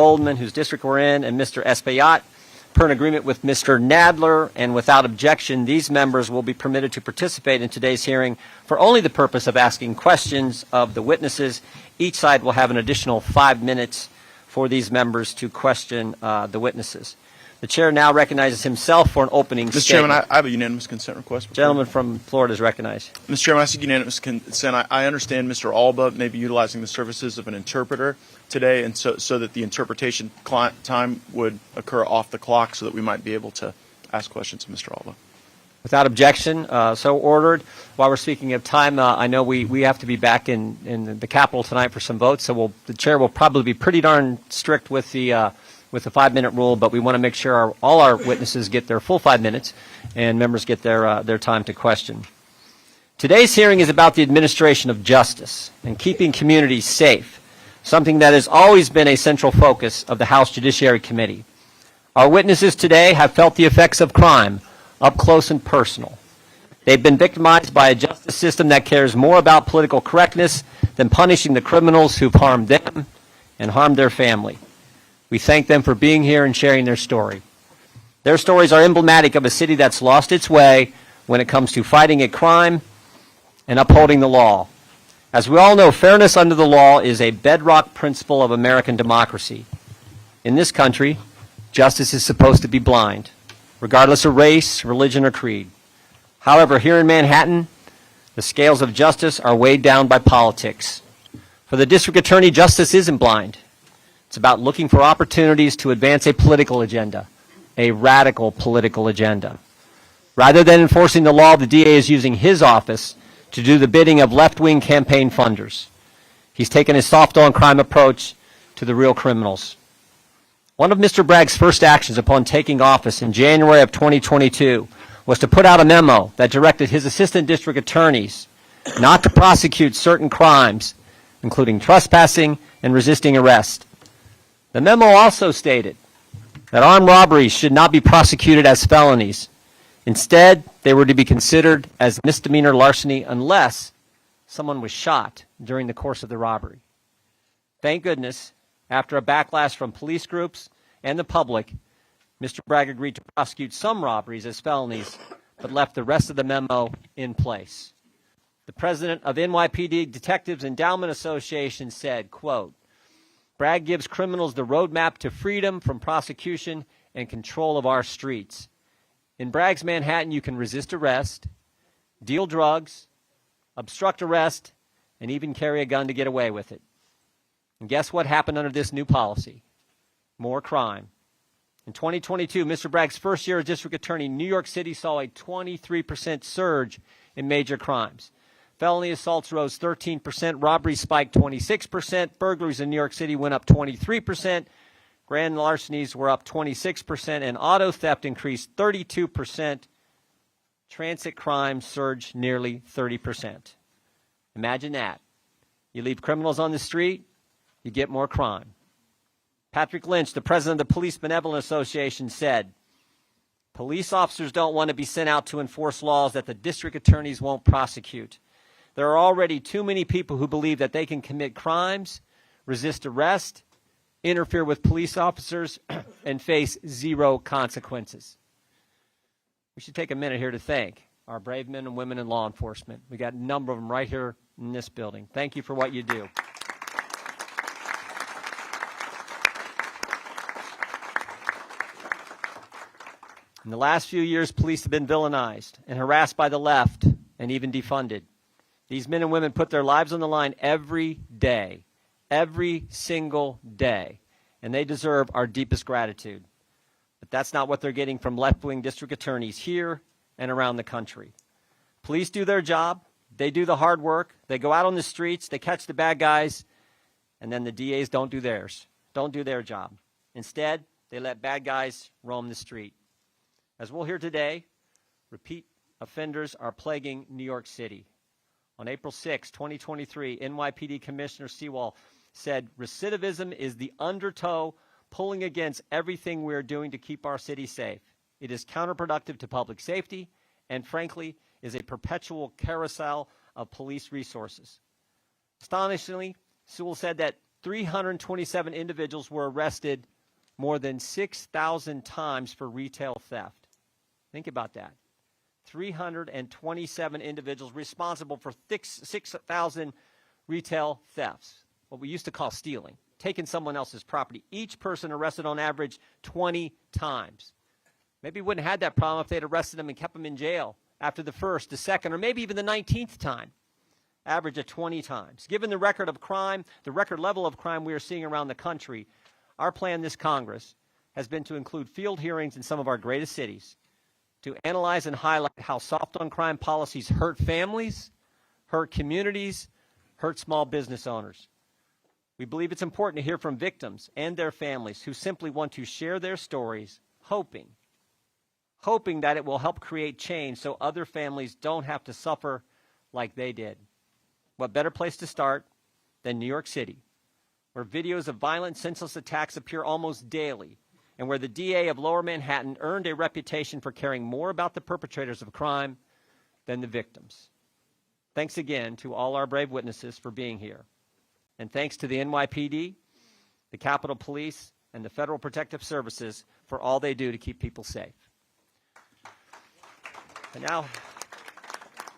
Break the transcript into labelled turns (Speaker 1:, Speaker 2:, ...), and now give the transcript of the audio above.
Speaker 1: Goldman, whose district we're in, and Mr. Espaillat. Per an agreement with Mr. Nadler and without objection, these members will be permitted to participate in today's hearing for only the purpose of asking questions of the witnesses. Each side will have an additional 5 minutes for these members to question the witnesses. The chair now recognizes himself for an opening statement.
Speaker 2: Mr. Chairman, I have a unanimous consent request.
Speaker 1: Gentleman from Florida is recognized.
Speaker 2: Mr. Chairman, I seek unanimous consent. I understand Mr. Alba may be utilizing the services of an interpreter today, and so that the interpretation time would occur off the clock so that we might be able to ask questions of Mr. Alba.
Speaker 1: Without objection, so ordered. While we're speaking of time, I know we have to be back in the Capitol tonight for some votes, so the chair will probably be pretty darn strict with the 5-minute rule, but we want to make sure all our witnesses get their full 5 minutes and members get their time to question. Today's hearing is about the administration of justice and keeping communities safe, something that has always been a central focus of the House Judiciary Committee. Our witnesses today have felt the effects of crime up close and personal. They've been victimized by a justice system that cares more about political correctness than punishing the criminals who've harmed them and harmed their family. We thank them for being here and sharing their story. Their stories are emblematic of a city that's lost its way when it comes to fighting a crime and upholding the law. As we all know, fairness under the law is a bedrock principle of American democracy. In this country, justice is supposed to be blind, regardless of race, religion, or creed. However, here in Manhattan, the scales of justice are weighed down by politics. For the district attorney, justice isn't blind. It's about looking for opportunities to advance a political agenda, a radical political agenda. Rather than enforcing the law, the DA is using his office to do the bidding of left-wing campaign funders. He's taken a soft-on-crime approach to the real criminals. One of Mr. Bragg's first actions upon taking office in January of 2022 was to put out a memo that directed his assistant district attorneys not to prosecute certain crimes, including trespassing and resisting arrest. The memo also stated that armed robberies should not be prosecuted as felonies. Instead, they were to be considered as misdemeanor larceny unless someone was shot during the course of the robbery. Thank goodness, after a backlash from police groups and the public, Mr. Bragg agreed to prosecute some robberies as felonies, but left the rest of the memo in place. The president of NYPD Detectives Endowment Association said, quote, "Bragg gives criminals the roadmap to freedom from prosecution and control of our streets. In Bragg's Manhattan, you can resist arrest, deal drugs, obstruct arrest, and even carry a gun to get away with it." And guess what happened under this new policy? More crime. In 2022, Mr. Bragg's first year as district attorney, New York City saw a 23% surge in major crimes. Felony assaults rose 13%, robberies spiked 26%, burglaries in New York City went up 23%, grand larcenies were up 26%, and auto theft increased 32%. Transit crime surged nearly 30%. Imagine that. You leave criminals on the street, you get more crime. Patrick Lynch, the president of the Police Benevolent Association, said, "Police officers don't want to be sent out to enforce laws that the district attorneys won't prosecute. There are already too many people who believe that they can commit crimes, resist arrest, interfere with police officers, and face zero consequences." We should take a minute here to thank our brave men and women in law enforcement. We got a number of them right here in this building. Thank you for what you do. In the last few years, police have been villainized and harassed by the left and even defunded. These men and women put their lives on the line every day, every single day, and they deserve our deepest gratitude. But that's not what they're getting from left-wing district attorneys here and around the country. Police do their job. They do the hard work. They go out on the streets. They catch the bad guys. And then the DAs don't do theirs, don't do their job. Instead, they let bad guys roam the street. As we'll hear today, repeat offenders are plaguing New York City. On April 6, 2023, NYPD Commissioner Sewell said, "Recidivism is the undertow pulling against everything we are doing to keep our city safe. It is counterproductive to public safety and, frankly, is a perpetual carousel of police resources." Astonishingly, Sewell said that 327 individuals were arrested more than 6,000 times for retail theft. Think about that. 327 individuals responsible for 6,000 retail thefts, what we used to call stealing, taking someone else's property. Each person arrested on average 20 times. Maybe we wouldn't have had that problem if they'd arrested them and kept them in jail after the first, the second, or maybe even the 19th time. Average of 20 times. Given the record of crime, the record level of crime we are seeing around the country, our plan this Congress has been to include field hearings in some of our greatest cities to analyze and highlight how soft on crime policies hurt families, hurt communities, hurt small business owners. We believe it's important to hear from victims and their families who simply want to share their stories, hoping that it will help create change so other families don't have to suffer like they did. What better place to start than New York City, where videos of violent, senseless attacks appear almost daily, and where the DA of Lower Manhattan earned a reputation for caring more about the perpetrators of crime than the victims. Thanks again to all our brave witnesses for being here. And thanks to the NYPD, the Capitol Police, and the Federal Protective Services for all they do to keep people safe. And now